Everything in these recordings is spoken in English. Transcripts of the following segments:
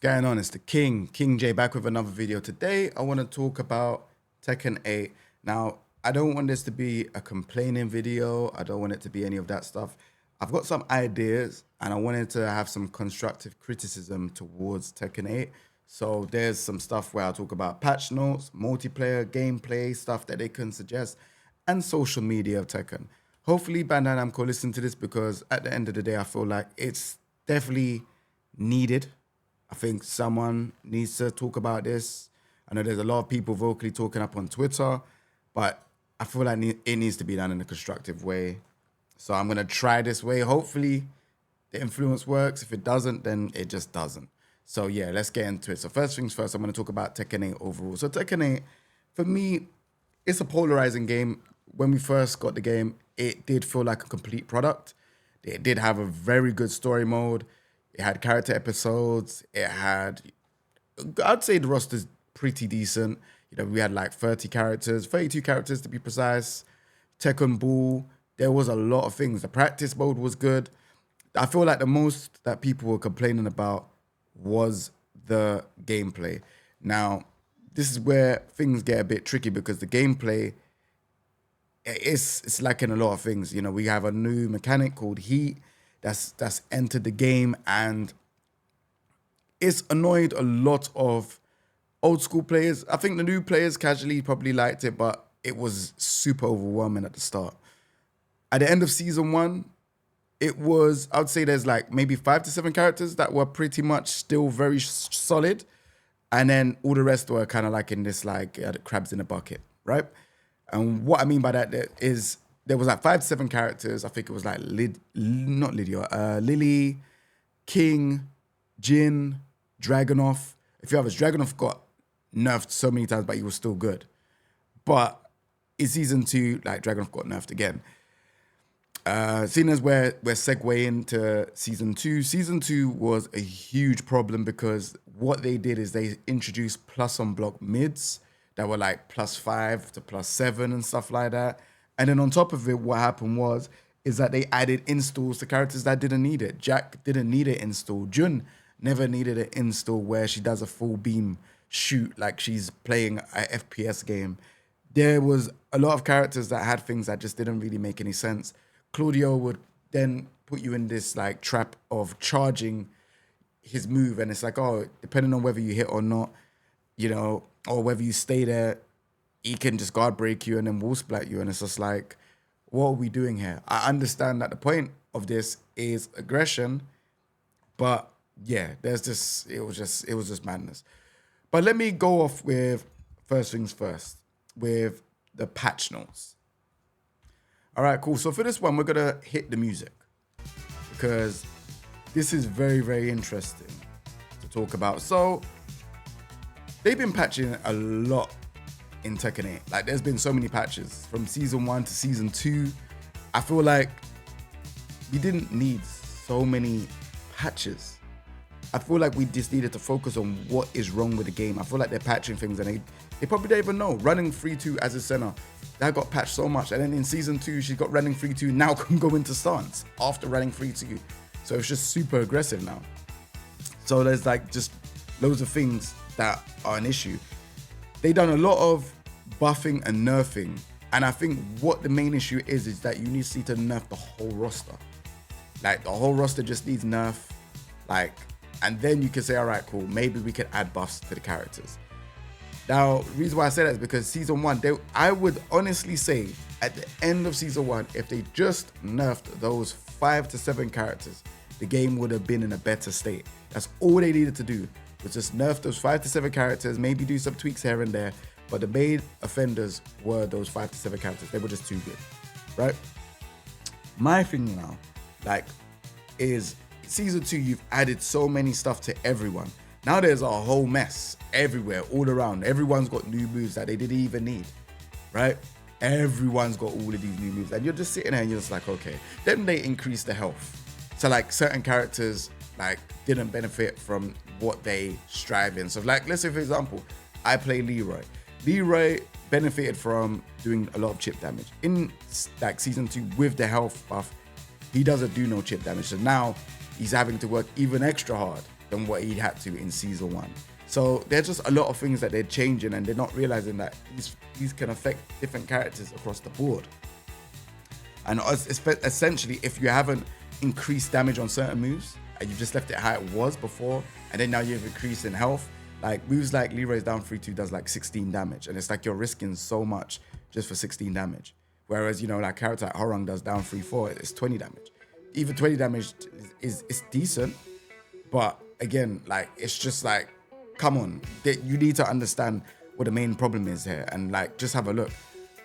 going on? It's the King J, back with another video. Today, I want to talk about Tekken 8. Now, I don't want this to be a complaining video. I don't want it to be any of that stuff. I've got some ideas and I wanted to have some constructive criticism towards Tekken 8. So there's some stuff where I'll talk about patch notes, multiplayer, gameplay, stuff that they can suggest, and social media of Tekken. Hopefully Bandai Namco listen to this, because at the end of the day, I feel like it's definitely needed. I think someone needs to talk about this. I know there's a lot of people vocally talking up on Twitter, but I feel like it needs to be done in a constructive way. So I'm going to try this way. Hopefully the influence works. If it doesn't, then it just doesn't. So yeah, let's get into it. So first things first, I'm going to talk about Tekken 8 overall. So Tekken 8, for me, it's a polarizing game. When we first got the game, it did feel like a complete product. It did have a very good story mode. It had character episodes. It had, I'd say the roster's pretty decent. You know, we had like 30 characters, 32 characters to be precise. Tekken Ball, there was a lot of things. The practice mode was good. I feel like the most that people were complaining about was the gameplay. Now, this is where things get a bit tricky, because the gameplay, it's lacking a lot of things. You know, we have a new mechanic called Heat that's entered the game, and it's annoyed a lot of old school players. I think the new players casually probably liked it, but it was super overwhelming at the start. At the end of season 1, it was, I would say there's like maybe 5 to 7 characters that were pretty much still very solid. And then all the rest were kind of like in this, like the crabs in a bucket, right? And what I mean by that is there was like 5 to 7 characters. I think it was like Lily, King, Jin, Dragunov. If you have Dragunov got nerfed so many times, but he was still good. But in season 2, like Dragunov got nerfed again. Seeing as we're segueing into season 2, season 2 was a huge problem, because what they did is they introduced plus on block mids that were like +5 to +7 and stuff like that. And then on top of it, what happened is that they added installs to characters that didn't need it. Jack didn't need an install. Jun never needed an install where she does a full beam shoot like she's playing an FPS game. There was a lot of characters that had things that just didn't really make any sense. Claudio would then put you in this like trap of charging his move, and it's like, oh, depending on whether you hit or not, you know, or whether you stay there, he can just guard break you and then wall splat you, and it's just like, what are we doing here? I understand that the point of this is aggression, but yeah, it was just madness. But let me go off with first things first, with the patch notes. All right, cool. So for this one, we're gonna hit the music, because this is very, very interesting to talk about. So they've been patching a lot in Tekken 8. Like, there's been so many patches from season 1 to season 2. I feel like we didn't need so many patches. I feel like we just needed to focus on what is wrong with the game. I feel like they're patching things and they probably don't even know. Running 3-2 as a center, that got patched so much. And then in season 2, she got running 3-2, now can go into stance after running 3-2. So it's just super aggressive now. So there's like just loads of things that are an issue. They done a lot of buffing and nerfing. And I think what the main issue is that you need to nerf the whole roster. Like, the whole roster just needs nerf. Like, and then you can say, all right, cool, maybe we can add buffs to the characters. Now, the reason why I say that is because season 1, I would honestly say at the end of season 1, if they just nerfed those 5 to 7 characters, the game would have been in a better state. That's all they needed to do, was just nerf those 5 to 7 characters, maybe do some tweaks here and there. But the main offenders were those 5 to 7 characters. They were just too good, right? My thing now, like, is season 2, you've added so many stuff to everyone. Now there's a whole mess everywhere, all around. Everyone's got new moves that they didn't even need, right? Everyone's got all of these new moves, and you're just sitting there and you're just like, okay. Then they increased the health. So like certain characters like didn't benefit from what they strive in. So like, let's say for example, I play Leroy. Leroy benefited from doing a lot of chip damage. In like season 2 with the health buff, he doesn't do no chip damage. So now he's having to work even extra hard than what he had to in season 1. So there's just a lot of things that they're changing, and they're not realizing that these can affect different characters across the board. And essentially, if you haven't increased damage on certain moves and you've just left it how it was before, and then now you've increased in health, like moves like Leroy's down 3-2 does like 16 damage, and it's like you're risking so much just for 16 damage. Whereas, you know, like character like Horung does down 3-4, it's 20 damage. Even 20 damage is decent, but again, like it's just like, come on, you need to understand what the main problem is here, and like just have a look.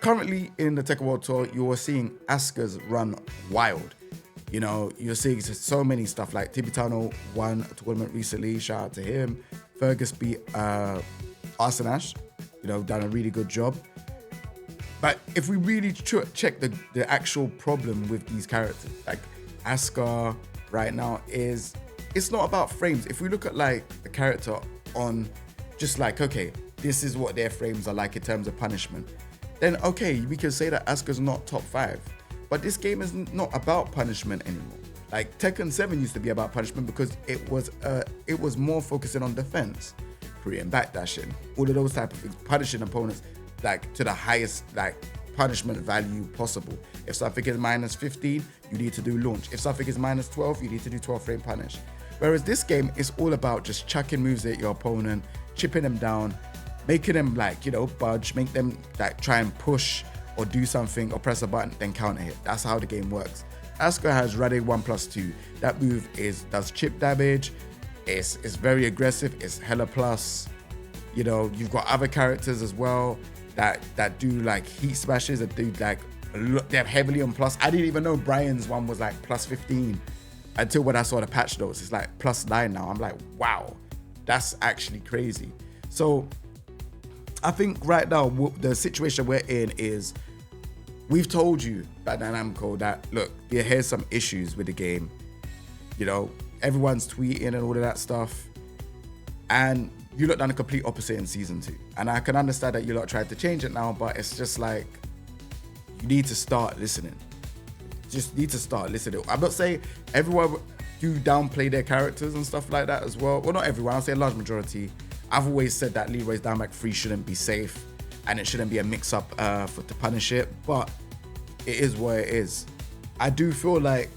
Currently in the Tekken World Tour, you are seeing Asuka's run wild. You know, you're seeing so many stuff like Tibitano won a tournament recently. Shout out to him. Fergus beat Arsenash, you know, done a really good job. But if we really check the actual problem with these characters, like Asuka right now it's not about frames. If we look at like the character on just like, okay, this is what their frames are like in terms of punishment, then okay, we can say that Asuka's not top 5. But this game is not about punishment anymore. Like Tekken 7 used to be about punishment because it was more focusing on defense, Korean backdashing, all of those type of things, punishing opponents like to the highest like punishment value possible. If something is minus 15, you need to do launch. If something is minus 12, you need to do 12 frame punish. Whereas this game is all about just chucking moves at your opponent, chipping them down, making them like, you know, budge, make them like try and push or do something or press a button, then counter hit. That's how the game works. Asuka has Rade 1+2. That move does chip damage. It's very aggressive. It's hella plus. You know, you've got other characters as well that do like heat smashes, that do like they're heavily on plus. I didn't even know Brian's one was like plus 15 until when I saw the patch notes. It's like plus 9 now. I'm like, wow, that's actually crazy. So I think right now the situation we're in is we've told you, Bandai Namco, that look, here's some issues with the game. You know, everyone's tweeting and all of that stuff, and you lot done the complete opposite in season 2. And I can understand that you lot tried to change it now, but it's just like, you need to start listening. Just need to start listening. I'm not saying everyone do downplay their characters and stuff like that as well. Well, not everyone, I'll say a large majority. I've always said that Leroy's down back 3 shouldn't be safe, and it shouldn't be a mix-up to punish it, but it is what it is. I do feel like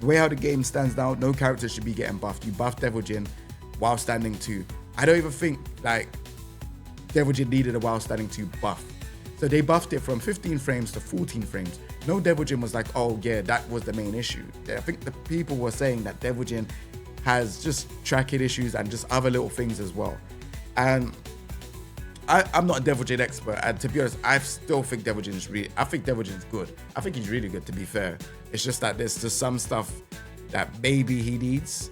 the way how the game stands now, no character should be getting buffed. You buff Devil Jin while standing 2. I don't even think like Devil Jin needed a while standing 2 buff. So they buffed it from 15 frames to 14 frames. No Devil Jin was like, oh yeah, that was the main issue. I think the people were saying that Devil Jin has just tracking issues and just other little things as well. And I'm not a Devil Jin expert, and to be honest, I still think Devil Jin is I think Devil Jin's good. I think he's really good, to be fair. It's just that there's just some stuff that maybe he needs.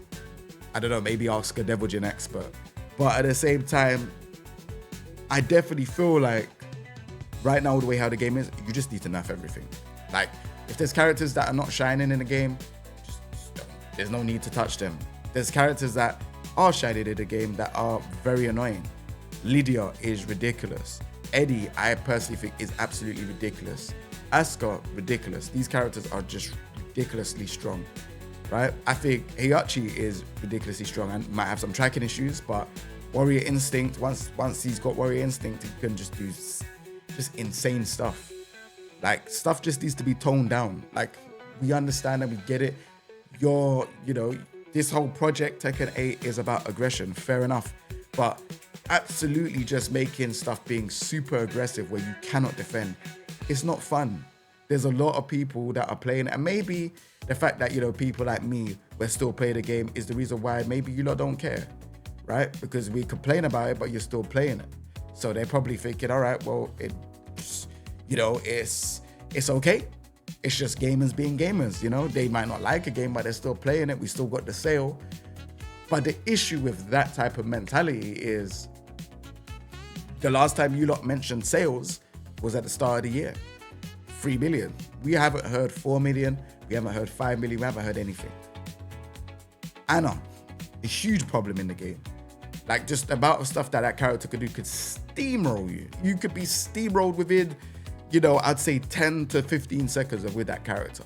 I don't know, maybe ask a Devil Jin expert. But at the same time, I definitely feel like right now, the way how the game is, you just need to nerf everything. Like, if there's characters that are not shining in the game, just don't. There's no need to touch them. There's characters that are shining in the game that are very annoying. Lydia is ridiculous. Eddie, I personally think, is absolutely ridiculous. Asuka, ridiculous. These characters are just ridiculously strong, right? I think Heihachi is ridiculously strong and might have some tracking issues, but Warrior Instinct, once he's got Warrior Instinct, he can just do just insane stuff. Like, stuff just needs to be toned down. Like, we understand and we get it. You know, this whole project, Tekken 8, is about aggression, fair enough. But absolutely just making stuff being super aggressive where you cannot defend, it's not fun. There's a lot of people that are playing it, and maybe the fact that, you know, people like me, we're still playing the game is the reason why maybe you lot don't care, right? Because we complain about it, but you're still playing it. So they're probably thinking, all right, well, it's okay. It's just gamers being gamers, you know? They might not like a game, but they're still playing it. We still got the sale. But the issue with that type of mentality is the last time you lot mentioned sales was at the start of the year. 3 million. We haven't heard 4 million. We haven't heard 5 million. We haven't heard anything. Anna, a huge problem in the game. Like, just the amount of stuff that character could do could steamroll you. You could be steamrolled within, you know, I'd say 10 to 15 seconds with that character.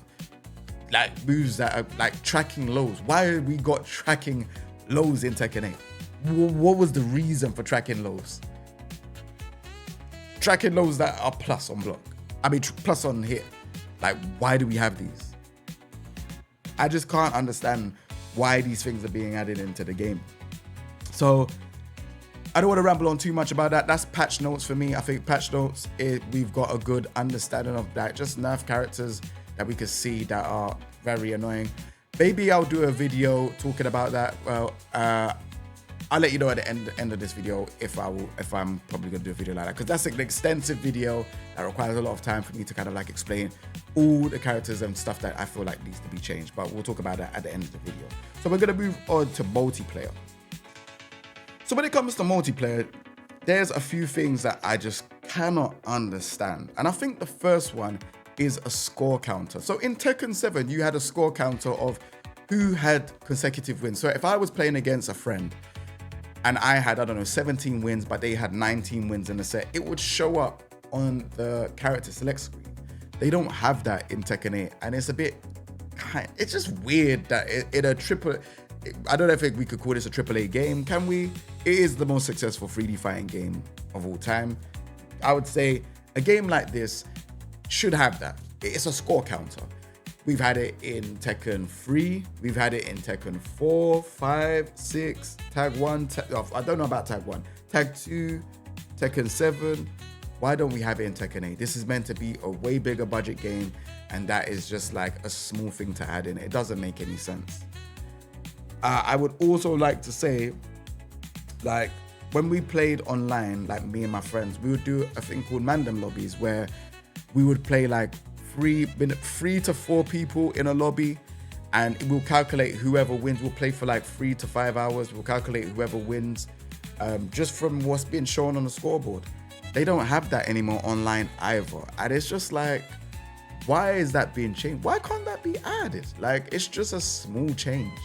Like, moves that are like tracking lows. Why have we got tracking lows in Tekken 8? What was the reason for tracking lows? Tracking lows that are plus on block. I mean, plus on hit. Like, why do we have these? I just can't understand why these things are being added into the game. So I don't want to ramble on too much about that. That's patch notes for me. I think patch notes, we've got a good understanding of that. Just nerf characters that we can see that are very annoying. Maybe I'll do a video talking about that. Well, I'll let you know at the end of this video if I'm probably gonna do a video like that, because that's an extensive video that requires a lot of time for me to kind of like explain all the characters and stuff that I feel like needs to be changed. But we'll talk about that at the end of the video. So we're gonna move on to multiplayer. So when it comes to multiplayer, there's a few things that I just cannot understand. And I think the first one is a score counter. So in Tekken 7, you had a score counter of who had consecutive wins. So if I was playing against a friend and I had, I don't know, 17 wins, but they had 19 wins in a set, it would show up on the character select screen. They don't have that in Tekken 8. And it's a bit, it's just weird that in a triple, I don't know if we could call this a AAA game. Can we? It is the most successful 3D fighting game of all time. I would say a game like this should have that. It's a score counter. We've had it in Tekken 3. We've had it in Tekken 4, 5, 6, Tag 1. I don't know about Tag 1. Tag 2, Tekken 7. Why don't we have it in Tekken 8? This is meant to be a way bigger budget game, and that is just like a small thing to add in. It doesn't make any sense. I would also like to say, like, when we played online, like me and my friends, we would do a thing called Mandem lobbies where we would play like 3 to 4 people in a lobby, and we'll calculate whoever wins. We'll play for like 3 to 5 hours. We'll calculate whoever wins just from what's being shown on the scoreboard. They don't have that anymore online either. And it's just like, why is that being changed? Why can't that be added? Like, it's just a small change.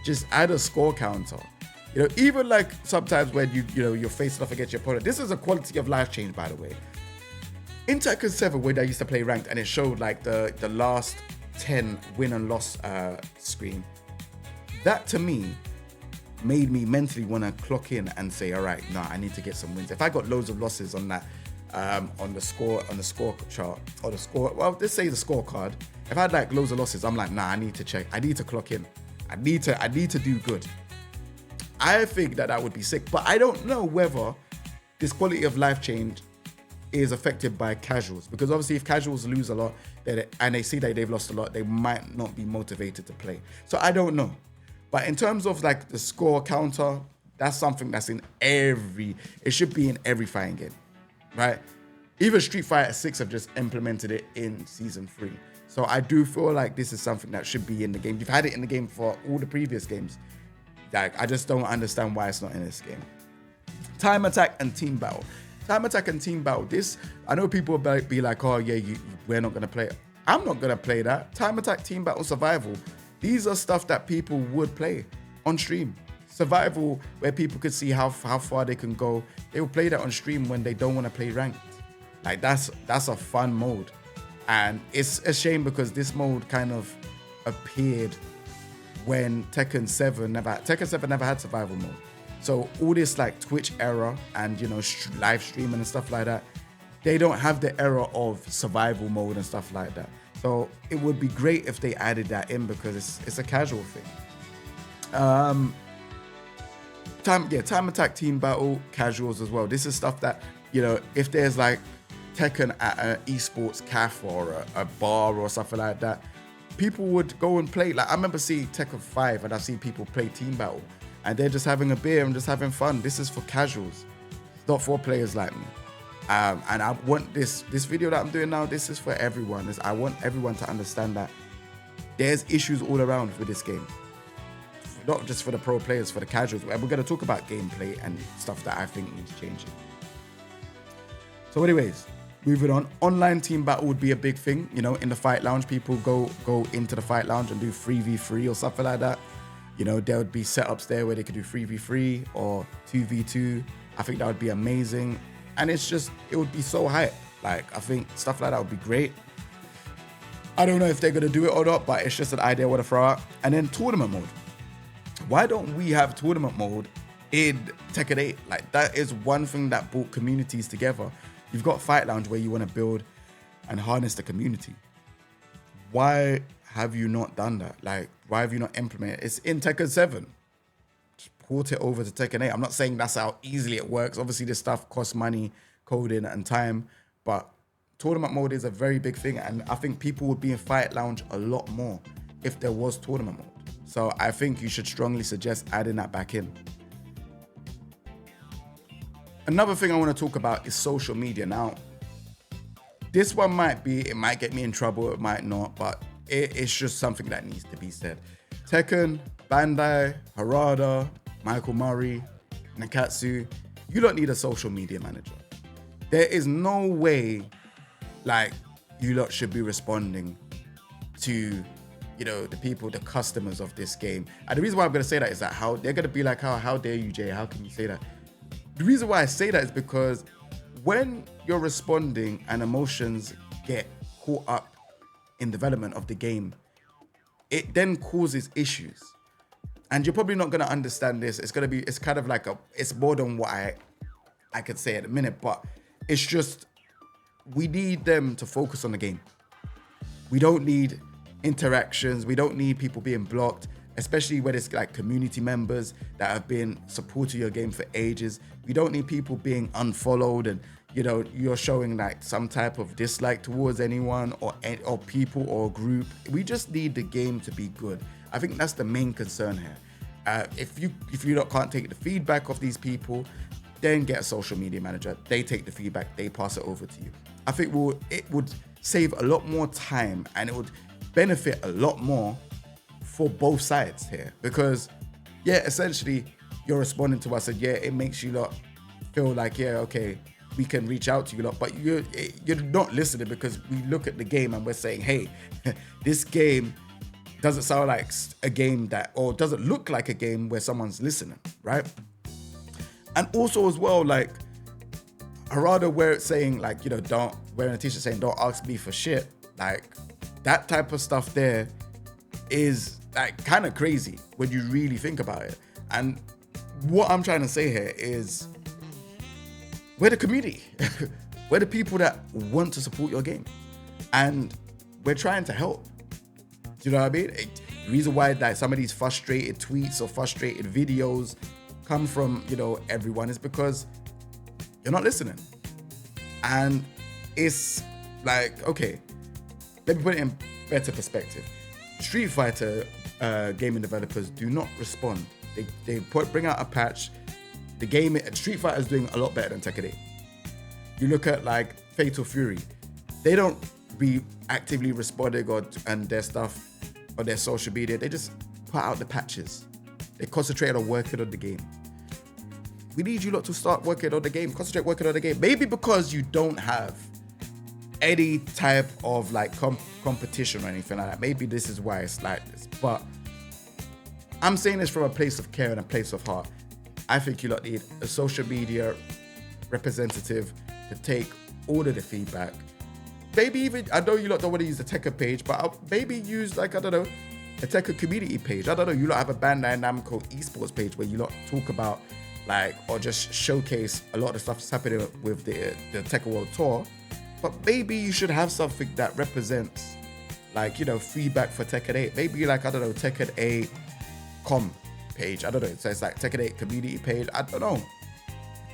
Just add a score counter. You know, even like sometimes when you're facing off against your opponent. This is a quality of life change, by the way. In Tekken 7, when I used to play ranked, and it showed like the last 10 win and loss screen, that to me made me mentally want to clock in and say, all right, nah, I need to get some wins. If I got loads of losses on that, on the score chart, or the score, well, let's say the scorecard. If I had like loads of losses, I'm like, nah, I need to check. I need to clock in. I need to do good. I think that would be sick, but I don't know whether this quality of life change is affected by casuals, because obviously if casuals lose a lot and they see that they've lost a lot, they might not be motivated to play. So I don't know. But in terms of like the score counter, that's something that's it should be in every fighting game, right? Even Street Fighter 6 have just implemented it in Season 3. So I do feel like this is something that should be in the game. You've had it in the game for all the previous games. Like, I just don't understand why it's not in this game. Time attack and team battle. Time attack and team battle. This, I know people will be like, oh yeah, we're not gonna play it. I'm not gonna play that. Time attack, team battle, survival. These are stuff that people would play on stream. Survival, where people could see how far they can go. They will play that on stream when they don't want to play ranked. Like, that's a fun mode. And it's a shame because this mode kind of appeared when Tekken 7 never had survival mode. So all this like Twitch era and, you know, live streaming and stuff like that, they don't have the era of survival mode and stuff like that. So it would be great if they added that in, because it's a casual thing. Time attack, team battle, casuals as well. This is stuff that, you know, if there's like Tekken at an esports cafe or a bar or something like that, people would go and play. Like, I remember seeing Tekken 5 and I've seen people play team battle and they're just having a beer and just having fun. This is for casuals, not for players like me. And I want this video that I'm doing now, this is for everyone. I want everyone to understand that there's issues all around with this game. Not just for the pro players, for the casuals. And we're going to talk about gameplay and stuff that I think needs changing. So anyways, moving on. Online team battle would be a big thing. You know, in the fight lounge, people go into the fight lounge and do 3v3 or something like that. You know, there would be setups there where they could do 3v3 or 2v2. I think that would be amazing. And it's just, it would be so hype. Like, I think stuff like that would be great. I don't know if they're going to do it or not, but it's just an idea I want to throw out. And then tournament mode. why don't we have tournament mode in Tekken 8? Like, that is one thing that brought communities together. You've got Fight Lounge where you want to build and harness the community. Why have you not done that? Like, why have you not implemented it? It's in Tekken 7. Just port it over to Tekken 8. I'm not saying that's how easily it works. Obviously, this stuff costs money, coding and time, but tournament mode is a very big thing, and I think people would be in Fight Lounge a lot more if there was tournament mode. So I think you should strongly suggest adding that back in. Another thing I want to talk about is social media. Now, this one might get me in trouble, it might not, but it's just something that needs to be said. Tekken, Bandai, Harada, Michael Murray, Nakatsu, you don't need a social media manager. There is no way, like, you lot should be responding to, you know, the people, the customers of this game. And the reason why I'm going to say that is that how they're going to be like, how dare you, Jay? How can you say that? The reason why I say that is because when you're responding and emotions get caught up in development of the game, it then causes issues. And you're probably not going to understand this. It's kind of like it's more than what I could say at the minute, but it's just, we need them to focus on the game. We don't need interactions. We don't need people being blocked, especially when it's like community members that have been supporting your game for ages. We don't need people being unfollowed and, you know, you're showing like some type of dislike towards anyone or people or group. We just need the game to be good. I think that's the main concern here. If you can't take the feedback of these people, then get a social media manager. They take the feedback, they pass it over to you. I think it would save a lot more time and it would benefit a lot more for both sides here, because essentially you're responding to us and it makes you lot feel like, okay, we can reach out to you lot, but you're not listening, because we look at the game and we're saying, hey, this game doesn't sound like a game or doesn't look like a game where someone's listening, right? And also as well, like Harada, where it's saying like, you know, don't wearing a t-shirt saying don't ask me for shit, like that type of stuff there is like kind of crazy when you really think about it. And what I'm trying to say here is, we're the community. We're the people that want to support your game, and we're trying to help. Do you know what I mean? The reason why like some of these frustrated tweets or frustrated videos come from, you know, everyone is because you're not listening. And it's like, okay, let me put it in better perspective. Street Fighter gaming developers do not respond. They bring out a patch. The game, Street Fighter is doing a lot better than Tekken 8. You look at like Fatal Fury, they don't be actively responding and their stuff on their social media. They just put out the patches. They concentrate on working on the game. We need you lot to start working on the game. Concentrate working on the game. Maybe because you don't have any type of like competition or anything like that. Maybe this is why it's like this. But I'm saying this from a place of care and a place of heart. I think you lot need a social media representative to take all of the feedback. Maybe even, I know you lot don't want to use the Tekken page, but maybe use like, I don't know, a Tekken community page. I don't know, you lot have a Bandai Namco esports page where you lot talk about like, or just showcase a lot of the stuff that's happening with the Tekken World Tour. But maybe you should have something that represents like, you know, feedback for Tekken 8. Maybe like, I don't know, Tekken 8 com page. I don't know. So it's like Tekken 8 community page. I don't know.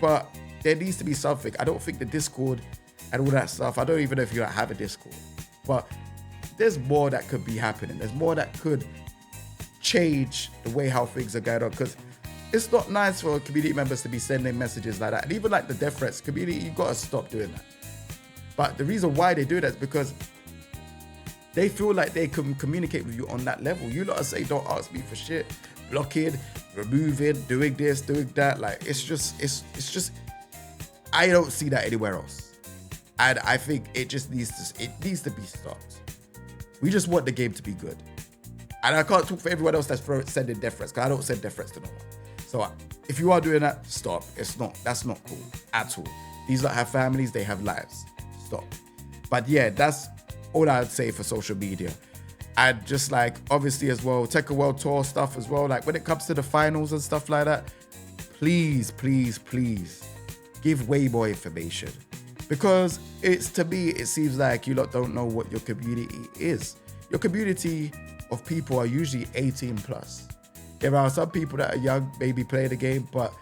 But there needs to be something. I don't think the Discord and all that stuff, I don't even know if you have a Discord. But there's more that could be happening. There's more that could change the way how things are going on. Because it's not nice for community members to be sending messages like that. And even like the death threats community, you got to stop doing that. But the reason why they do that is because they feel like they can communicate with you on that level. You lot say, don't ask me for shit, blocking, removing, doing this, doing that. Like, it's just, I don't see that anywhere else. And I think it needs to be stopped. We just want the game to be good. And I can't talk for everyone else that's sending death threats, because I don't send death threats to no one. So if you are doing that, stop. That's not cool at all. These lot have families, they have lives. Stop. But yeah, that's all I'd say for social media. And just like, obviously as well, Tekken World Tour stuff as well. Like when it comes to the finals and stuff like that, please, please, please give way more information. Because to me, it seems like you lot don't know what your community is. Your community of people are usually 18 plus. There are some people that are young, maybe play the game, but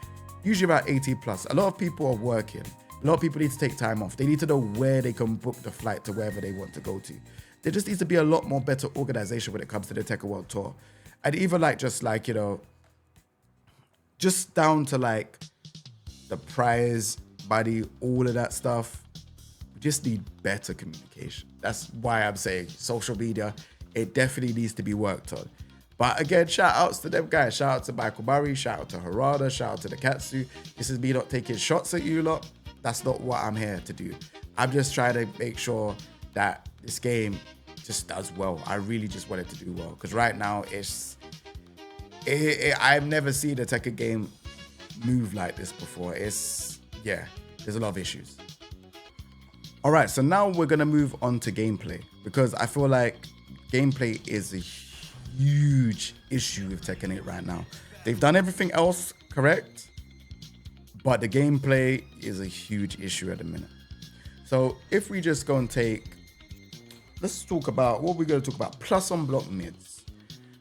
usually about 18 plus. A lot of people are working. A lot of people need to take time off. They need to know where they can book the flight to wherever they want to go to. There just needs to be a lot more better organization when it comes to the Tekken World Tour. And even like, just like, you know, just down to like the prize money, all of that stuff. We just need better communication. That's why I'm saying social media, it definitely needs to be worked on. But again, shout outs to them guys. Shout out to Michael Murray, shout out to Harada, shout out to the Katsu. This is me not taking shots at you lot. That's not what I'm here to do. I'm just trying to make sure that this game just does well. I really just want it to do well. Because right now, I've never seen a Tekken game move like this before. There's a lot of issues. All right, so now we're going to move on to gameplay. Because I feel like gameplay is a huge issue with Tekken 8 right now. They've done everything else correct, but the gameplay is a huge issue at the minute. So if we just go and let's talk about what we're going to talk about. Plus on block mids.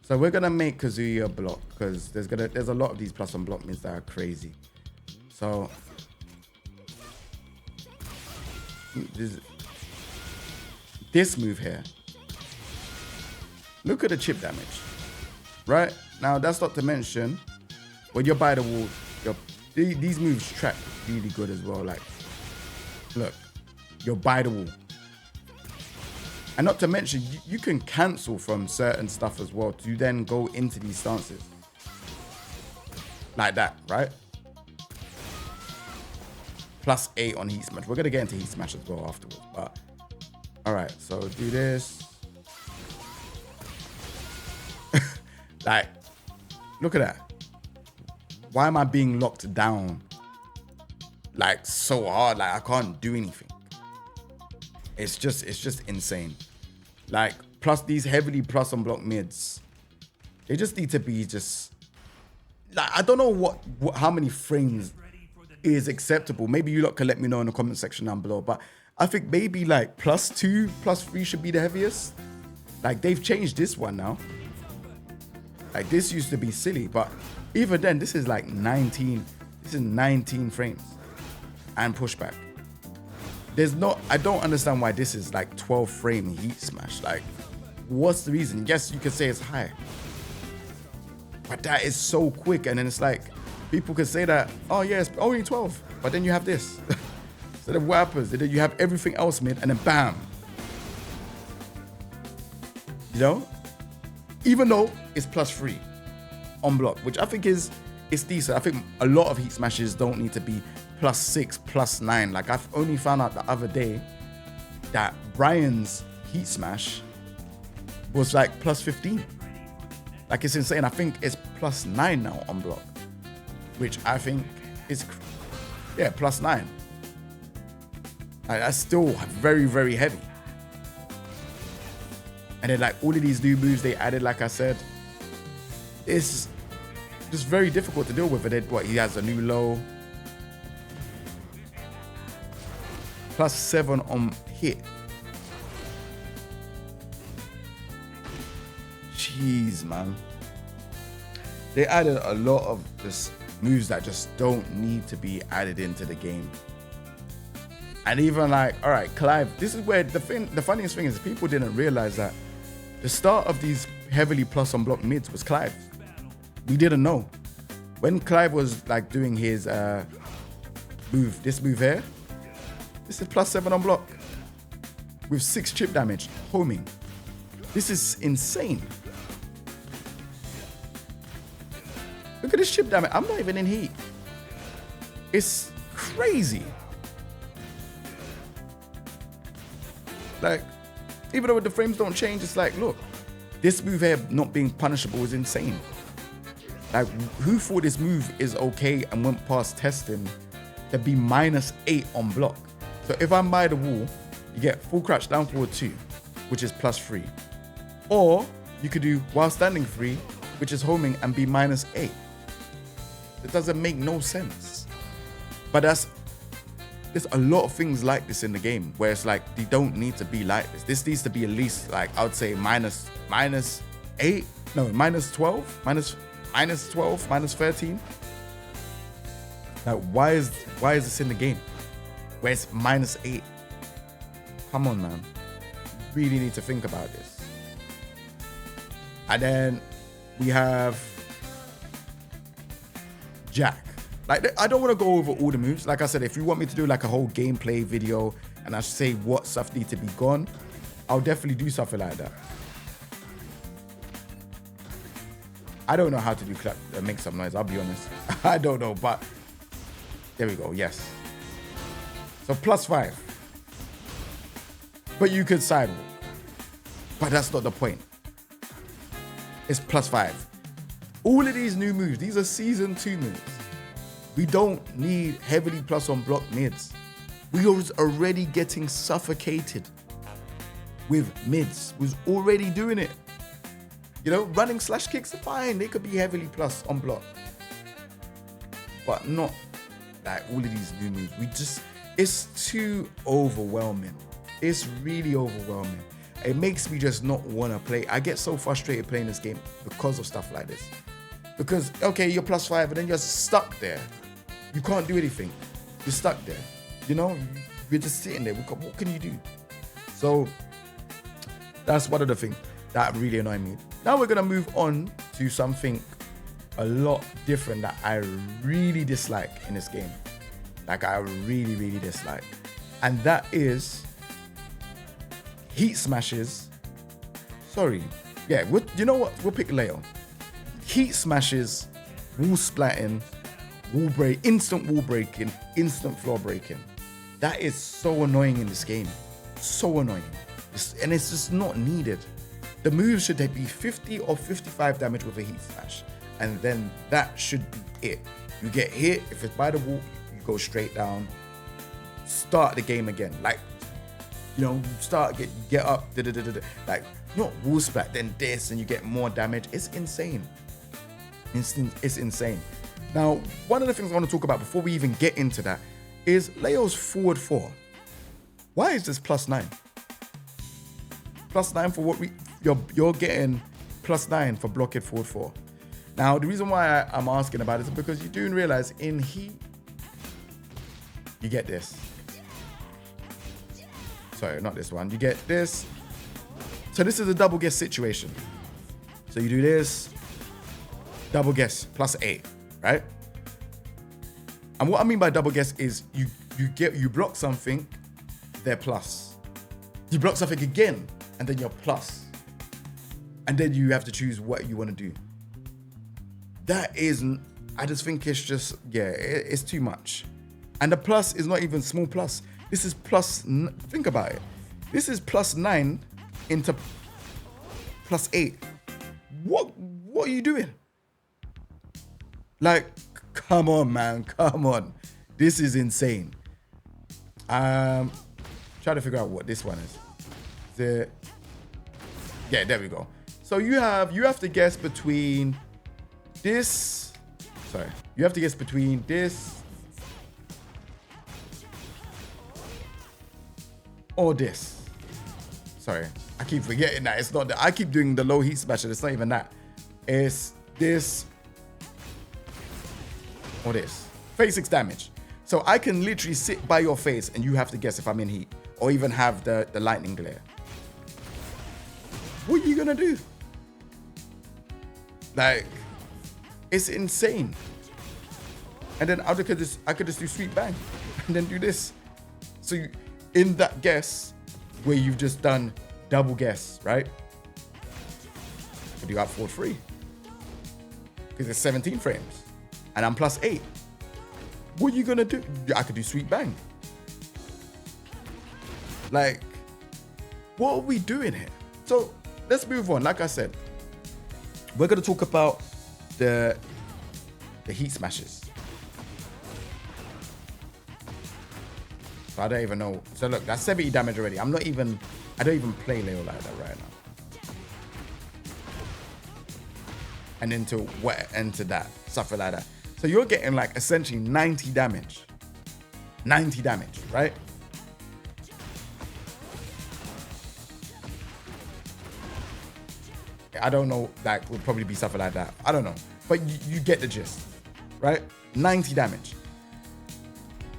So we're going to make Kazuya a block because there's a lot of these plus on block mids that are crazy. So this move here. Look at the chip damage, right? Now, that's not to mention, when you're by the wall, these moves track really good as well. Like, look, you're by the wall. And not to mention, you can cancel from certain stuff as well to then go into these stances. Like that, right? +8 on Heat Smash. We're going to get into Heat Smash as well afterwards. But, all right, so do this. Like, look at that. Why am I being locked down like so hard? Like I can't do anything. It's just insane. Like plus these heavily plus on block mids, they just need to be just like, I don't know how many frames is acceptable. Maybe you lot can let me know in the comment section down below. But I think maybe like +2, +3 should be the heaviest. Like they've changed this one now. Like this used to be silly, but even then, this is like 19. This is 19 frames and pushback. I don't understand why this is like 12 frame Heat Smash. Like, what's the reason? Yes, you can say it's high, but that is so quick. And then it's like, people can say that, oh yeah, it's only 12, but then you have this. So then what happens? Then you have everything else mid, and then bam. You know? Even though it's +3 on block, which I think is decent. I think a lot of Heat Smashes don't need to be +6, +9. Like I've only found out the other day that Brian's Heat Smash was like +15. Like it's insane. I think it's +9 now on block, which I think is, yeah, +9. Like, that's still very, very heavy. And then like all of these new moves they added, like I said, it's just very difficult to deal with. And then what, he has a new low. +7 on hit. Jeez, man. They added a lot of just moves that just don't need to be added into the game. And even like, all right, Clive, this is where the funniest thing is people didn't realize that the start of these heavily plus on block mids was Clive. We didn't know. When Clive was like doing his move, this move here, this is +7 on block with 6 chip damage, homing. This is insane. Look at this chip damage. I'm not even in heat. It's crazy. Like, even though the frames don't change, it's like, look, this move here not being punishable is insane. Like, who thought this move is okay and went past testing to be -8 on block? So if I'm by the wall, you get full crouch down forward 2, which is +3. Or you could do while standing free, which is homing, and be -8. It doesn't make no sense. But there's a lot of things like this in the game where it's like, they don't need to be like this. This needs to be at least like, I would say -8, no, -12, -12, -13. Like, why is this in the game where it's -8? Come on, man. Really need to think about this. And then we have Jack. Like, I don't want to go over all the moves. Like I said, if you want me to do like a whole gameplay video and I say what stuff needs to be gone, I'll definitely do something like that. I don't know how to do make some noise, I'll be honest. I don't know, but there we go, yes. So +5. But you could sidewalk. But that's not the point. It's +5. All of these new moves, these are season 2 moves. We don't need heavily plus on block mids. We was already getting suffocated with mids. We was already doing it. You know, running slash kicks are fine. They could be heavily plus on block. But not like all of these new moves. It's too overwhelming. It's really overwhelming. It makes me just not want to play. I get so frustrated playing this game because of stuff like this. Because, okay, you're +5 and then you're stuck there. You can't do anything. You're stuck there. You know, you're just sitting there. What can you do? So that's one of the things that really annoy me. Now we're going to move on to something a lot different that I really dislike in this game. Like, I really, really dislike. And that is heat smashes. Sorry. Yeah, you know what? We'll pick Leo. Heat smashes, wall splatting, wall break, instant wall breaking, instant floor breaking. That is so annoying in this game. So annoying. And it's just not needed. The move should be 50 or 55 damage with a heat smash. And then that should be it. You get hit, if it's by the wall, you go straight down. Start the game again. Like, you know, get up, like, not wall splat, then this, and you get more damage. It's insane. It's insane. Now, one of the things I want to talk about before we even get into that is Leo's forward 4. Why is this +9? +9 for what you're getting +9 for blockade forward 4. Now, the reason why I'm asking about it is because you do realize in heat, you get this. Sorry, not this one. You get this. So this is a double guess situation. So you do this, double guess, +8, right? And what I mean by double guess is you block something, they're plus. You block something again, and then you're plus. And then you have to choose what you want to do. That isn't, I just think it's just, yeah, it's too much. And the plus is not even small plus. This is think about it. This is +9 into +8. What are you doing? Like, come on, man, come on. This is insane. Trying to figure out what this one is. Yeah, there we go. So you have to guess between this. Sorry, you have to guess between this or this. Sorry, I keep forgetting that it's not that. I keep doing the low heat smasher. It's not even that. It's this or this. 36 damage. So I can literally sit by your face and you have to guess if I'm in heat or even have the lightning glare. What are you gonna do? Like, it's insane. And then I could just do sweet bang and then do this. So in that guess where you've just done double guess, right? But you got 4-3 because it's 17 frames and I'm +8. What are you gonna do? I could do sweet bang. Like, what are we doing here? So let's move on. Like I said, we're gonna talk about the heat smashes. So I don't even know. So look, that's 70 damage already. I don't even play Leo like that right now. and into what into that, something like that. So you're getting like essentially 90 damage. 90 damage, right? I don't know, like would probably be something like that. I don't know. But you get the gist, right? 90 damage.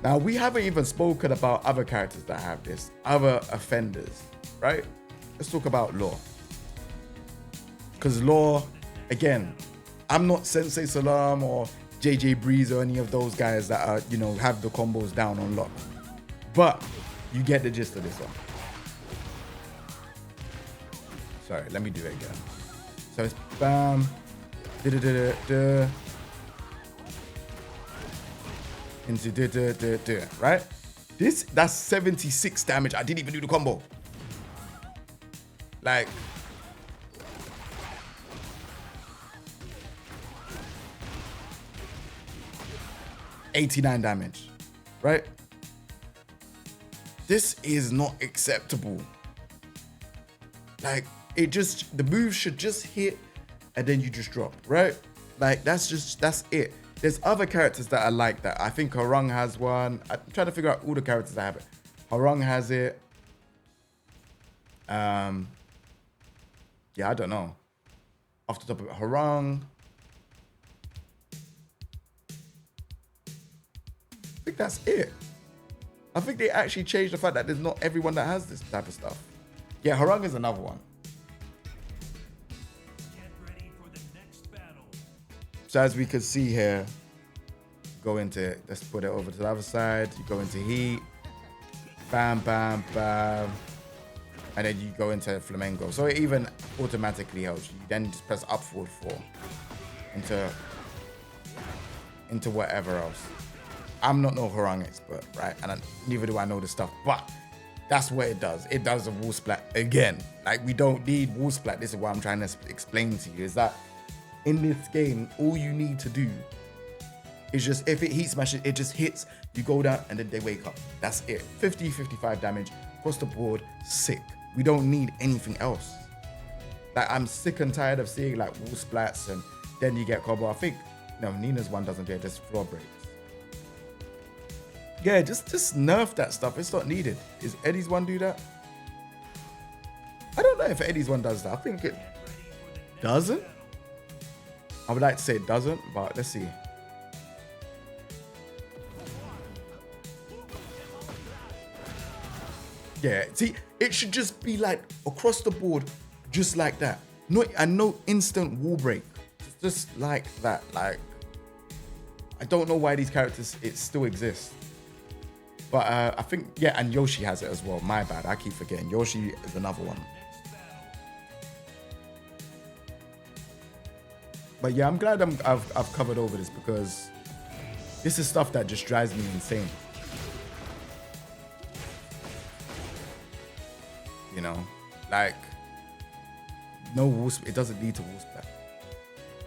Now we haven't even spoken about other characters that have this, other offenders, right? Let's talk about Law. Because Law, again, I'm not Sensei Salam or JJ Breeze or any of those guys that are, you know, have the combos down on lock. But you get the gist of this one. Sorry, let me do it again. So it's bam, into right? That's 76 damage. I didn't even do the combo. Like, $89 damage, right? This is not acceptable. Like, the move should just hit and then you just drop, right? Like, that's it. There's other characters that are like that. I think Harung has one. I'm trying to figure out all the characters that have it. Harung has it. Yeah, I don't know. Off the top of it, Harung. I think that's it. I think they actually changed the fact that there's not everyone that has this type of stuff. Yeah, Harung is another one. So as we can see here, go into, let's put it over to the other side. You go into heat, bam, bam, bam. And then you go into flamenco. So it even automatically helps you. You then just press up forward 4 into whatever else. I'm not no Harung expert, right? And neither do I know the stuff, but that's what it does. It does a wall splat again. Like, we don't need wall splat. This is what I'm trying to explain to you, is that in this game, all you need to do is just, if it heat smashes, it just hits, you go down, and then they wake up. That's it. 50, 55 damage across the board, sick. We don't need anything else. Like, I'm sick and tired of seeing like wall splats and then you get combo. I think, no, Nina's one doesn't do it, just floor breaks. Yeah, just nerf that stuff. It's not needed. Is Eddie's one do that? I don't know if Eddie's one does that. I think it doesn't. I would like to say it doesn't, but let's see. Yeah, see, it should just be like across the board, just like that. No instant wall break. Just like that. Like, I don't know why these characters, it still exists. But I think, yeah, and Yoshi has it as well. My bad, I keep forgetting. Yoshi is another one. But yeah, I'm glad I've covered over this, because this is stuff that just drives me insane. You know, like, no wall, it doesn't lead to wall splat.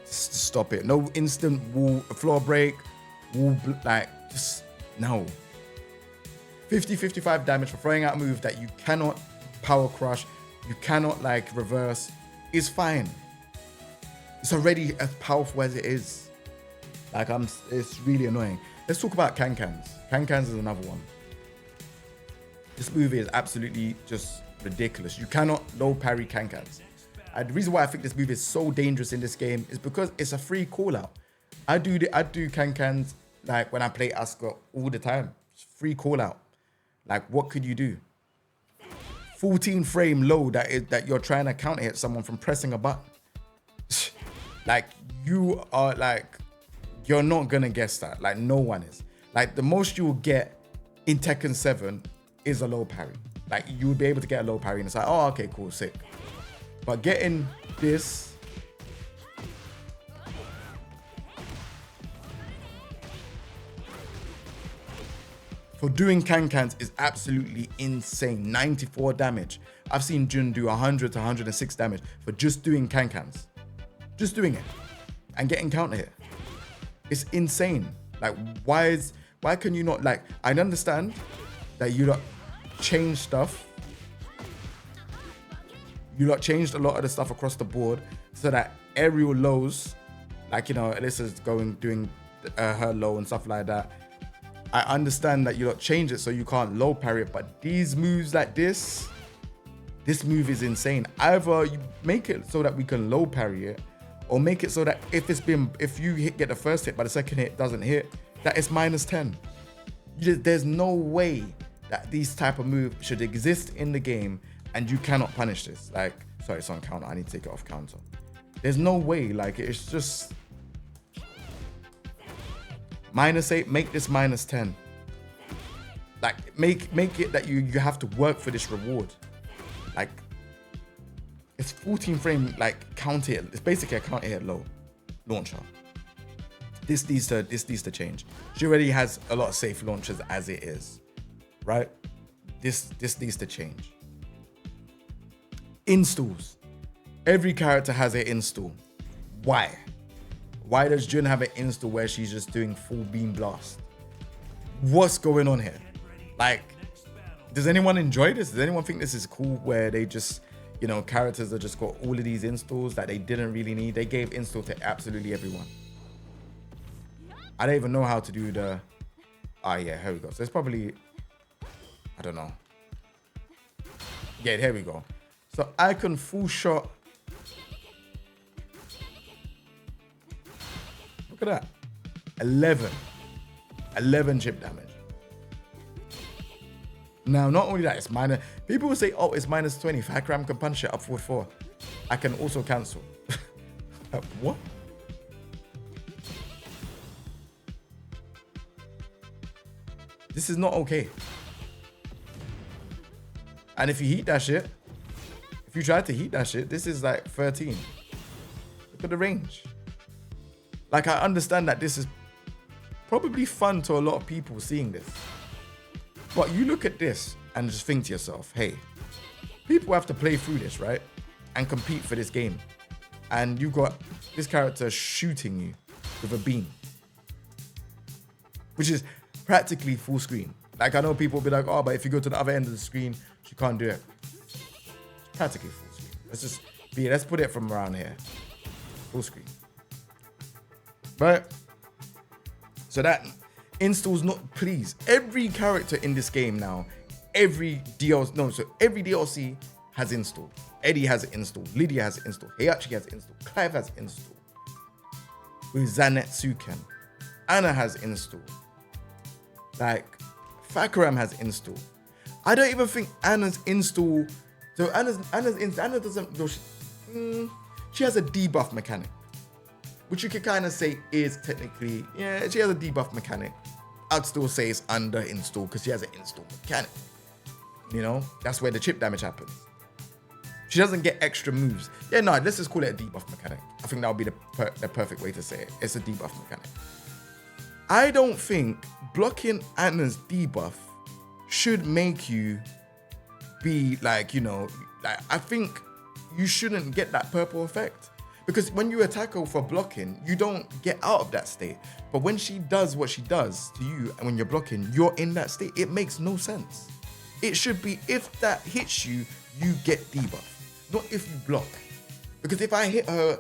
Just stop it. No instant floor break, like, just no. 50, 55 damage for throwing out a move that you cannot power crush, you cannot like reverse, is fine. It's already as powerful as it is. Like, it's really annoying. Let's talk about Can-Cans. Can-Cans is another one. This move is absolutely just ridiculous. You cannot low parry Can-Cans. And the reason why I think this move is so dangerous in this game is because it's a free call out. I do Can-Cans like when I play Asuka all the time. It's free call out. Like, what could you do? 14 frame low that you're trying to counter hit someone from pressing a button. Like, you are like, you're not gonna guess that. Like, no one is. Like, the most you will get in Tekken 7 is a low parry. Like, you would be able to get a low parry and it's like, oh, okay, cool, sick. But getting this, for doing Can-Cans is absolutely insane. 94 damage. I've seen Jun do 100 to 106 damage for just doing Can-Cans. Just doing it and getting counter hit. It's insane. Like, why can you not, like, I understand that you lot change stuff. You lot changed a lot of the stuff across the board so that aerial lows like, you know, Alyssa's doing her low and stuff like that. I understand that you don't change it so you can't low parry it, but these moves like this move is insane. Either you make it so that we can low parry it, or make it so that if you get the first hit, but the second hit doesn't hit, that it's -10. There's no way that these type of moves should exist in the game and you cannot punish this. Like, sorry, it's on counter. I need to take it off counter. There's no way. Like, it's just -8. Make this -10. Like, make it that you have to work for this reward. Like, it's 14 frame, like, counter hit. It's basically a counter hit low launcher. This needs to change. She already has a lot of safe launchers as it is, right? This needs to change. Installs. Every character has an install. Why? Why does Jun have an install where she's just doing full beam blast? What's going on here? Like, does anyone enjoy this? Does anyone think this is cool where they just, you know, characters that just got all of these installs that they didn't really need? They gave install to absolutely everyone. I don't even know how to do the... Ah, yeah, here we go. So it's probably... I don't know. Yeah, here we go. So I can full shot... Look at that. 11 chip damage. Now, not only that, it's minor. People will say, oh, it's -20. Hakram can punch it up 4-4. I can also cancel. What? This is not okay. And if you heat that shit, if you try to heat that shit, this is like 13. Look at the range. Like, I understand that this is probably fun to a lot of people seeing this. But you look at this and just think to yourself, hey, people have to play through this, right? And compete for this game. And you got this character shooting you with a beam, which is practically full screen. Like, I know people will be like, oh, but if you go to the other end of the screen, she can't do it. It's practically full screen. Let's put it from around here. Full screen. Right? So that installs not, please. Every character in this game now, every DLC has install. Eddie has an install. Lydia has an install. Heihachi has an install. Clive has install. With Zanetsuken. Anna has install. Like, Fakaram has install. I don't even think Anna's install. So Anna doesn't. No, she has a debuff mechanic, which you could kind of say is technically, yeah, she has a debuff mechanic. I'd still say it's under install because she has an install mechanic. You know, that's where the chip damage happens. She doesn't get extra moves. Yeah, no, let's just call it a debuff mechanic. I think that would be the perfect way to say it. It's a debuff mechanic. I don't think blocking Anna's debuff should make you be like, you know, like, I think you shouldn't get that purple effect. Because when you attack her for blocking, you don't get out of that state. But when she does what she does to you, and when you're blocking, you're in that state. It makes no sense. It should be if that hits you, you get debuff, not if you block. Because if I hit her,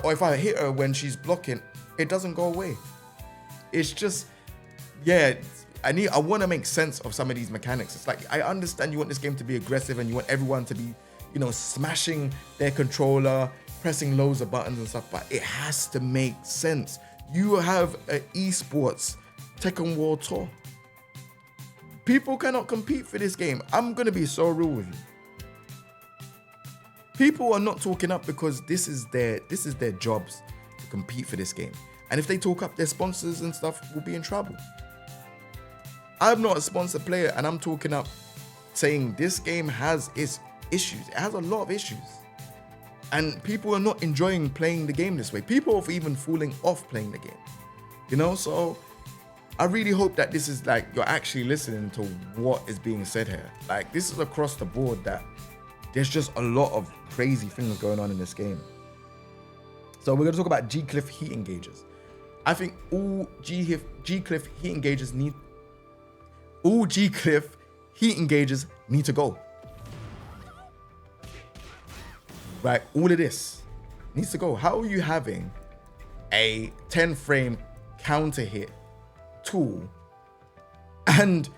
or if I hit her when she's blocking, it doesn't go away. It's just, yeah, I want to make sense of some of these mechanics. It's like, I understand you want this game to be aggressive and you want everyone to be, you know, smashing their controller, pressing loads of buttons and stuff, but it has to make sense. You have an esports Tekken World Tour. People cannot compete for this game. I'm going to be so real with you. People are not talking up because this is their jobs to compete for this game. And if they talk up their sponsors and stuff, we'll be in trouble. I'm not a sponsor player and I'm talking up saying this game has its issues. It has a lot of issues. And people are not enjoying playing the game this way. People are even falling off playing the game. You know, so I really hope that this is like, you're actually listening to what is being said here. Like, this is across the board that there's just a lot of crazy things going on in this game. So we're going to talk about G-Cliff heat engagers. I think all G-Cliff heat engagers need to go. Right, all of this needs to go. How are you having a 10 frame counter hit tool, and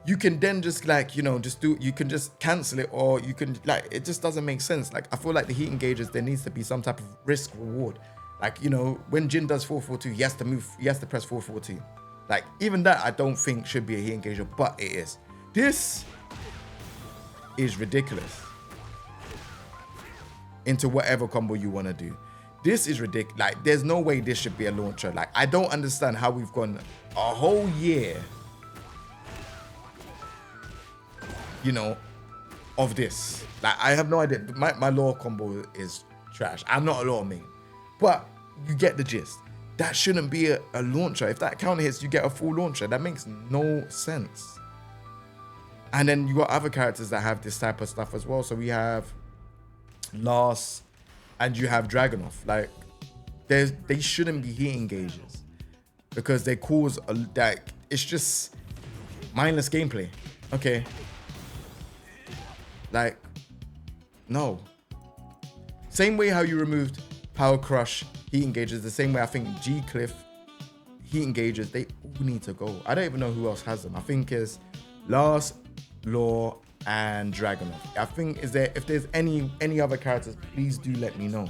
you can then just like, you can just cancel it, or you can like, it just doesn't make sense. Like, I feel like the heat engages, there needs to be some type of risk reward. Like, when Jin does 442, he has to press 442. Like, even that I don't think should be a heat engager, but it is. This is ridiculous. Into whatever combo you want to do. This is ridiculous. Like, there's no way this should be a launcher. Like, I don't understand how we've gone a whole year, of this. Like, I have no idea. My lore combo is trash. I'm not a lore main, but you get the gist. That shouldn't be a launcher. If that counter hits, you get a full launcher. That makes no sense. And then you got other characters that have this type of stuff as well. So we have Lars, and you have Dragunov. Like, they shouldn't be heat engagers, because they cause it's just mindless gameplay. Okay. Like, no. Same way how you removed Power Crush heat engagers, the same way I think G Cliff heat engagers, they all need to go. I don't even know who else has them. I think it's Lars, Law, and Dragunov. I think if there's any other characters, please do let me know.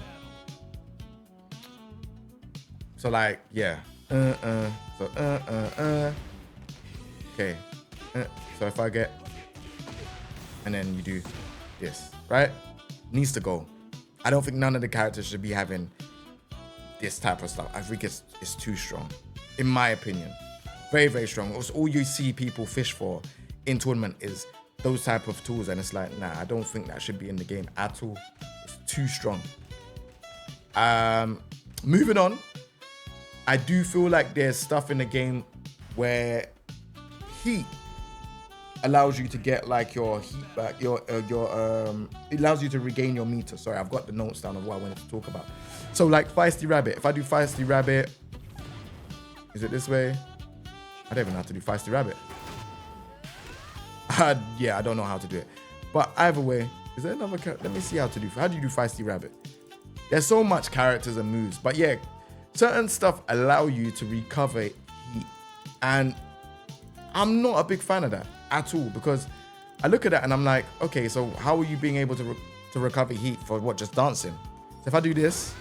So like, yeah. Okay. So if I get, and then you do this, right? Needs to go. I don't think none of the characters should be having this type of stuff. I think it's too strong, in my opinion. Very, very strong. Also, all you see people fish for in tournament is those type of tools, and it's like, nah, I don't think that should be in the game at all. It's too strong. Moving on, I do feel like there's stuff in the game where heat allows you to get like your heat back, it allows you to regain your meter. Sorry, I've got the notes down of what I wanted to talk about. So like Feisty Rabbit, if I do Feisty Rabbit, is it this way? I don't even know how to do Feisty Rabbit. Yeah, I don't know how to do it. But either way, is there another character? Let me see how do you do Feisty Rabbit? There's so much characters and moves, but yeah, certain stuff allow you to recover heat. And I'm not a big fan of that at all, because I look at that and I'm like, okay, so how are you being able to recover heat for what, just dancing? So if I do this,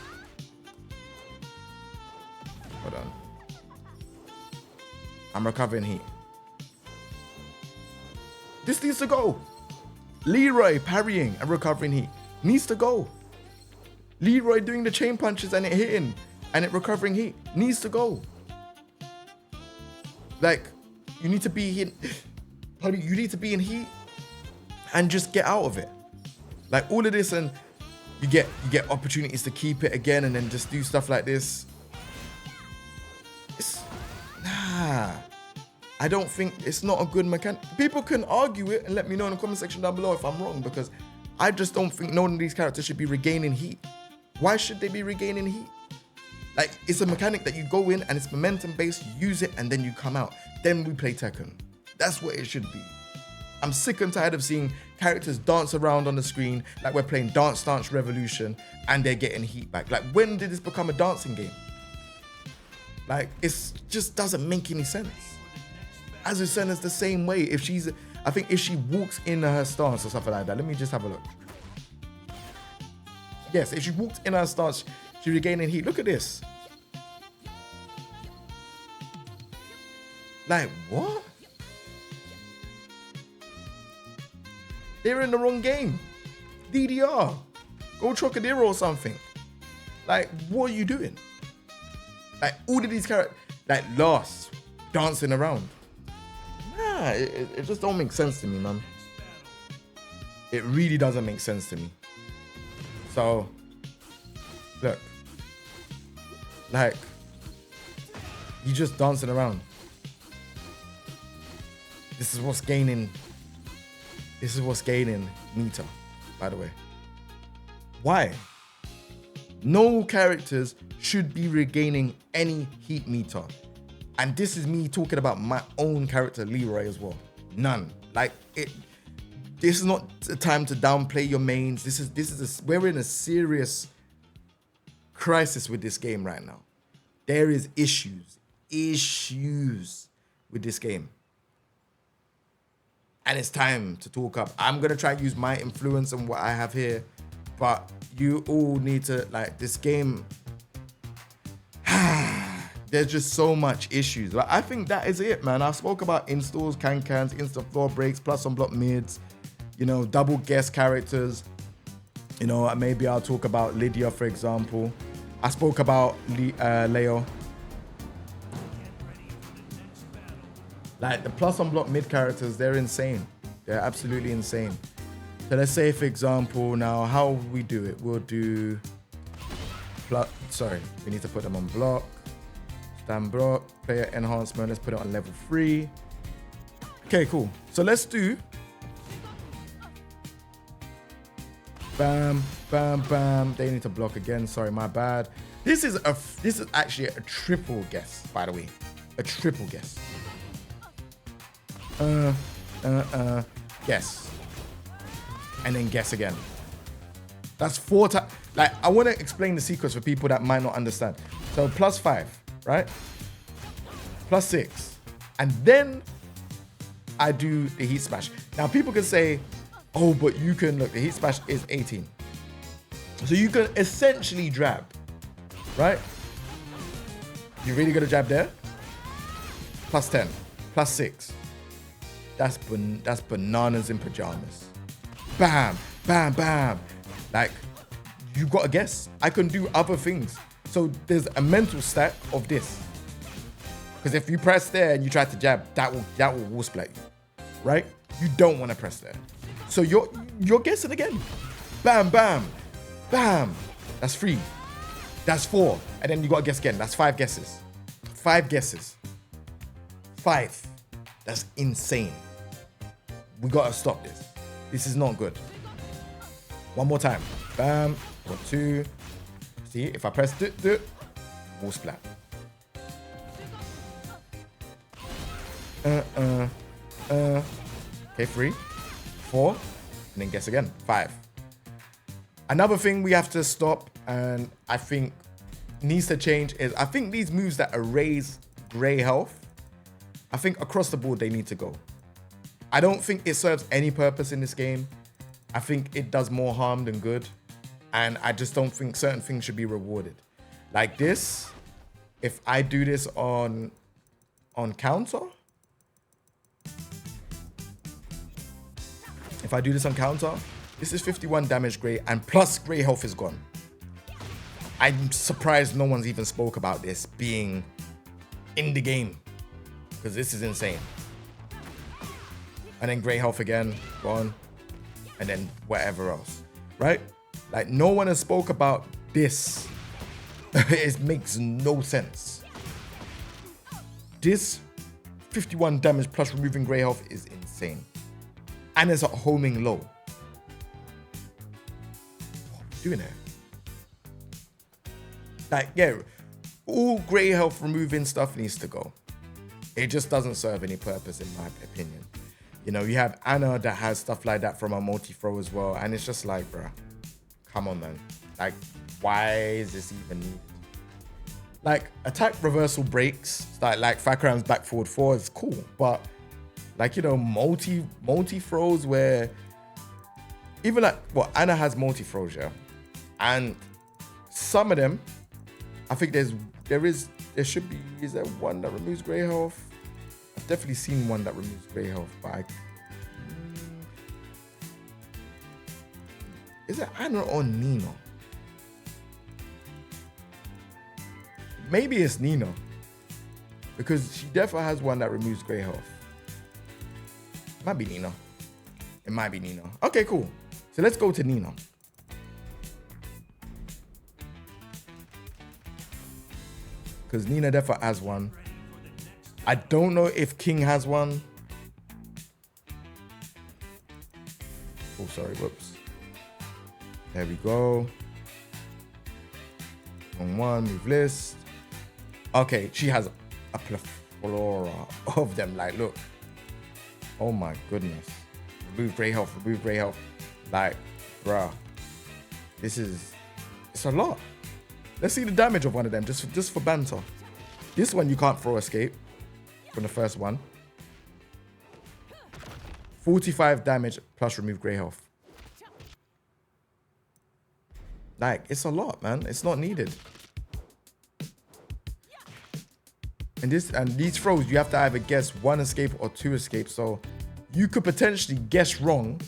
hold on, I'm recovering heat. This needs to go. Leroy parrying and recovering heat needs to go. Leroy doing the chain punches and it hitting and it recovering heat needs to go. Like, you need to be in, you need to be in heat and just get out of it. Like, all of this, and you get opportunities to keep it again and then just do stuff like this. Nah, I don't think it's not a good mechanic. People can argue it and let me know in the comment section down below if I'm wrong, because I just don't think none of these characters should be regaining heat. Why should they be regaining heat? Like, it's a mechanic that you go in and it's momentum based, you use it and then you come out. Then we play Tekken. That's what it should be. I'm sick and tired of seeing characters dance around on the screen like we're playing Dance Dance Revolution and they're getting heat back. Like, when did this become a dancing game? Like, it just doesn't make any sense. Azucena's the same way. I think if she walks in her stance or something like that, let me just have a look. Yes, if she walked in her stance, she's regaining heat. Look at this. Like, what? They're in the wrong game. DDR. Go Trocadero or something. Like, what are you doing? Like, all of these characters, like Lars, dancing around. Nah, it just don't make sense to me, man. It really doesn't make sense to me. So, look. Like, you just dancing around. This is what's gaining meter, by the way. Why? No characters should be regaining any heat meter. And this is me talking about my own character, Leroy, as well. None. Like, this is not the time to downplay your mains. We're in a serious crisis with this game right now. There is issues with this game. And it's time to talk up. I'm going to try and use my influence and what I have here. But you all need to, like, this game, there's just so much issues. Like, I think that is it, man. I spoke about installs, can-cans, instant floor breaks, plus on block mids, you know, double guest characters. You know, maybe I'll talk about Lydia, for example. I spoke about Leo. Like, the plus on block mid characters, they're insane. They're absolutely insane. So let's say, for example, now how we do it. We'll do, we need to put them on block. Stand block, player enhancement. Let's put it on level 3. Okay, cool. So let's do bam, bam, bam. They need to block again. Sorry, my bad. This is actually a triple guess, by the way. A triple guess. Guess. And then guess again. That's 4 times. Like, I want to explain the sequence for people that might not understand. So +5, right? +6. And then I do the heat smash. Now, people can say, oh, but you can, look, the heat smash is 18. So you can essentially jab, right? You really gonna jab there? +10, +6. That's bananas in pajamas. Bam, bam, bam. Like, you gotta guess. I can do other things. So there's a mental stack of this. Because if you press there and you try to jab, that will wall split you, right? You don't want to press there. So you're guessing again. Bam, bam, bam. That's 3. That's 4. And then you gotta guess again. That's 5 guesses. 5 guesses. 5. That's insane. We gotta stop this. This is not good. One more time. Bam. 1, 2. See, if I press wall splat. Okay, 3, 4, and then guess again. 5. Another thing we have to stop, and I think needs to change, is I think these moves that erase gray health, I think across the board they need to go. I don't think it serves any purpose in this game. I think it does more harm than good. And I just don't think certain things should be rewarded. Like this, if I do this on counter, this is 51 damage gray, and plus gray health is gone. I'm surprised no one's even spoke about this being in the game, because this is insane. And then gray health again, gone. And then whatever else, right? Like, no one has spoke about this. It makes no sense. This 51 damage plus removing gray health is insane. And it's at homing low. What are we doing there? Like, yeah, all gray health removing stuff needs to go. It just doesn't serve any purpose in my opinion. You know, you have Anna that has stuff like that from a multi-throw as well. And it's just like, bruh, come on, man. Like, why is this even needed? Like, attack reversal breaks, like Fakram's back forward 4 is cool. But, like, you know, multi-throws where, even like, well, Anna has multi-throws, yeah? And some of them, I think is there one that removes gray health? I've definitely seen one that removes gray health, but is it Anna or Nino? Maybe it's Nino, because she definitely has one that removes gray health. Might be Nino. It might be Nino. Okay, cool. So let's go to Nino. Because Nina definitely has one. I don't know if King has one. Oh, sorry, whoops. There we go. On 1, move list. Okay, she has a plethora of them. Like, look. Oh my goodness. Remove gray health, remove gray health. Like, bruh. It's a lot. Let's see the damage of one of them, just for banter. This one you can't throw escape from the first one. 45 damage plus remove grey health. Like, it's a lot, man. It's not needed. And these throws, you have to either guess 1 escape or 2 escapes. So you could potentially guess wrong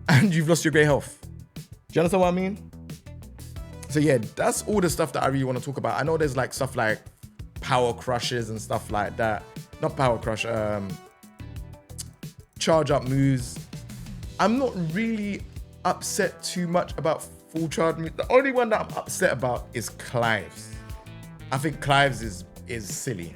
and you've lost your grey health. Do you understand what I mean? So yeah, that's all the stuff that I really want to talk about. I know there's like stuff like power crushes and stuff like that. Not power crush, charge up moves. I'm not really upset too much about full charge moves. The only one that I'm upset about is Clive's. I think Clive's is silly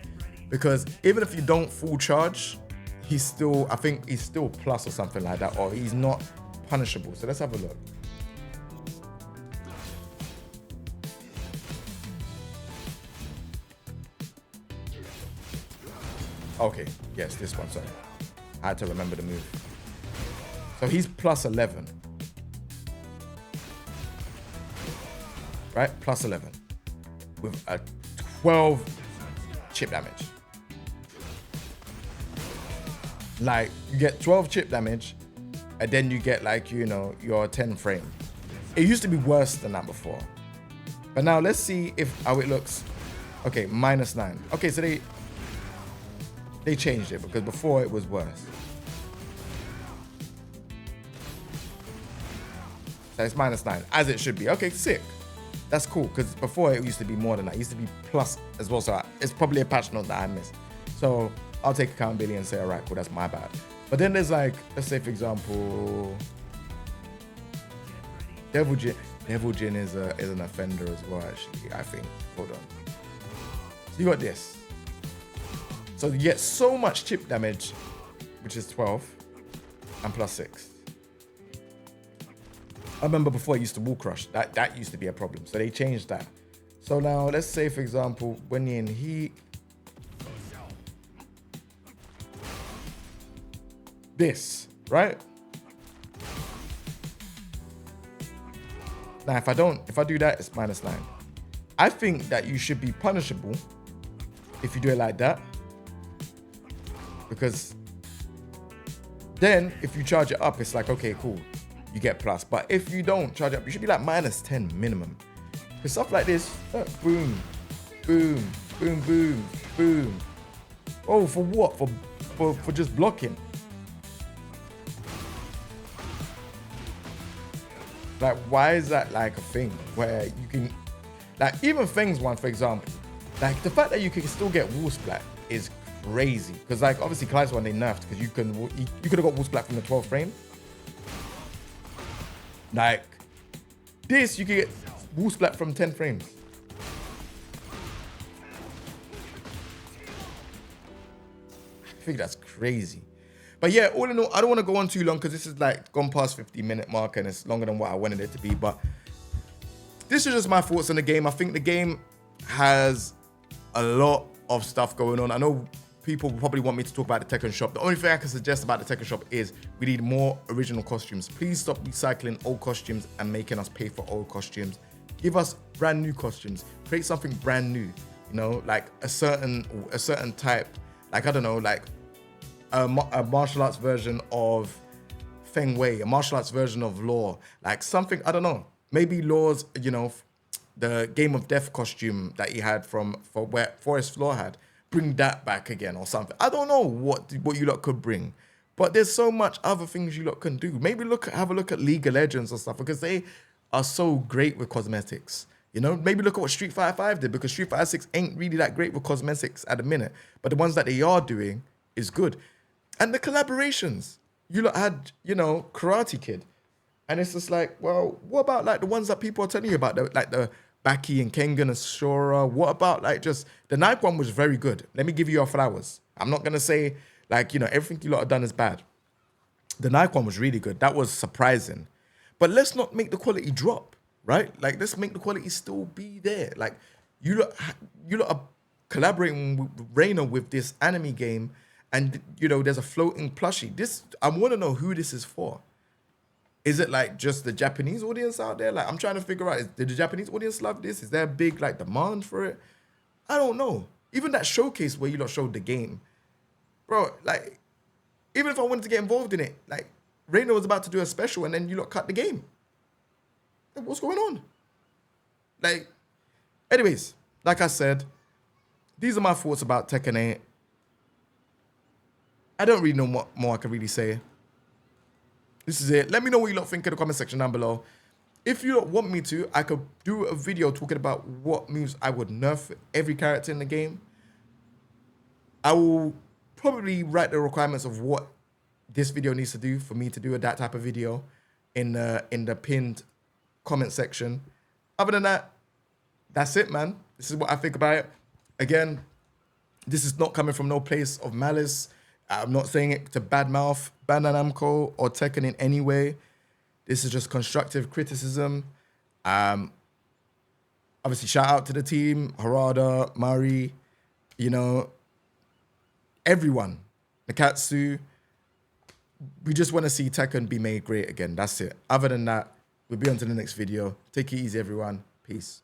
because even if you don't full charge, he's still, I think he's still plus or something like that, or he's not punishable. So let's have a look. Okay, yes, this one, sorry. I had to remember the move. So he's plus 11. Right, plus 11. With a 12 chip damage. Like, you get 12 chip damage, and then you get like, you know, your 10 frame. It used to be worse than that before. But now let's see how it looks. Okay, -9. Okay, so they changed it because before it was worse. So it's -9, as it should be. Okay, sick. That's cool, because before it used to be more than that. It used to be plus as well, so it's probably a patch note that I missed. So I'll take accountability and say, all right, cool, that's my bad. But then there's like, let's say for example, Devil Jin is an offender as well, actually, I think. Hold on. So you got this. So you get so much chip damage, which is 12, and plus 6. I remember before it used to wall crush. That used to be a problem. So they changed that. So now let's say, for example, when you're in heat, this, right? Now if I do that, it's -9. I think that you should be punishable if you do it like that. Because then if you charge it up, it's like, okay, cool, you get plus. But if you don't charge it up, you should be like -10 minimum. Because stuff like this, boom, boom, boom, boom, boom. Oh, for what? For just blocking. Like, why is that like a thing where you can, like, even Feng's one, for example, like the fact that you can still get wall splat is crazy. Because like obviously Clive's one they nerfed because you could have got wall splat from the 12th frame. Like this, you can get wall splat from 10 frames. I think that's crazy. But yeah, all in all, I don't want to go on too long because this is like gone past 50-minute mark and it's longer than what I wanted it to be. But this is just my thoughts on the game. I think the game has a lot of stuff going on. I know people probably want me to talk about the Tekken shop. The only thing I can suggest about the Tekken shop is we need more original costumes. Please stop recycling old costumes and making us pay for old costumes. Give us brand new costumes. Create something brand new. You know, like a certain type. Like, I don't know, like a martial arts version of Feng Wei, a martial arts version of Law, like something, I don't know, maybe Law's, you know, the Game of Death costume that he had for where Forest Law had, bring that back again or something. I don't know what you lot could bring, but there's so much other things you lot can do. Maybe have a look at League of Legends or stuff because they are so great with cosmetics. You know, maybe look at what Street Fighter 5 did because Street Fighter 6 ain't really that great with cosmetics at the minute, but the ones that they are doing is good. And the collaborations, you lot had, you know, Karate Kid. And it's just like, well, what about like the ones that people are telling you about, like the Baki and Kengan and Shora? What about like just, the Nike one was very good. Let me give you your flowers. I'm not going to say like, you know, everything you lot have done is bad. The Nike one was really good. That was surprising. But let's not make the quality drop, right? Like, let's make the quality still be there. Like, you lot are collaborating with Reina with this anime game. And, you know, there's a floating plushie. I want to know who this is for. Is it like just the Japanese audience out there? Like, I'm trying to figure out, did the Japanese audience love this? Is there a big like demand for it? I don't know. Even that showcase where you lot showed the game, bro, like, even if I wanted to get involved in it, like, Reina was about to do a special and then you lot cut the game. Like, what's going on? Like, anyways, like I said, these are my thoughts about Tekken 8. I don't really know what more I can really say. This is it. Let me know what you lot think in the comment section down below. If you lot want me to, I could do a video talking about what moves I would nerf every character in the game. I will probably write the requirements of what this video needs to do for me to do that type of video in the pinned comment section. Other than that, that's it, man. This is what I think about it. Again, this is not coming from no place of malice. I'm not saying it to badmouth Bandai Namco or Tekken in any way. This is just constructive criticism. Obviously, shout out to the team, Harada, Mari, you know, everyone, Nakatsu. We just want to see Tekken be made great again. That's it. Other than that, we'll be on to the next video. Take it easy, everyone. Peace.